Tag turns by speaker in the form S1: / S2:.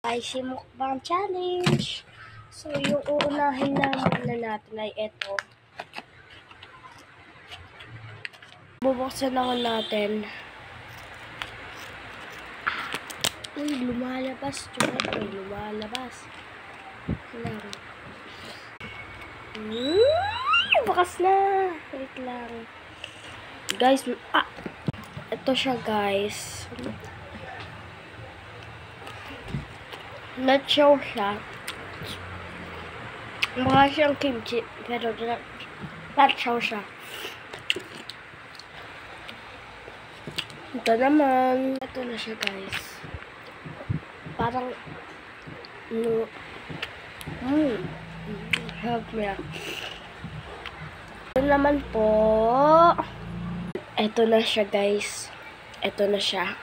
S1: Spicy mukbang challenge. So, yung uunahin na muna natin ay ito. Bubuksan naman natin. Uy, lumalabas. Uy, lumalabas. Kailangan. Bukas na. Wait lang. Guys, ito siya guys. Nacho siya. Mukha siyang kimchi, pero nacho siya. Ito naman. Ito na siya guys. Parang help me. Ito naman po. Ito na siya guys. Ito na siya.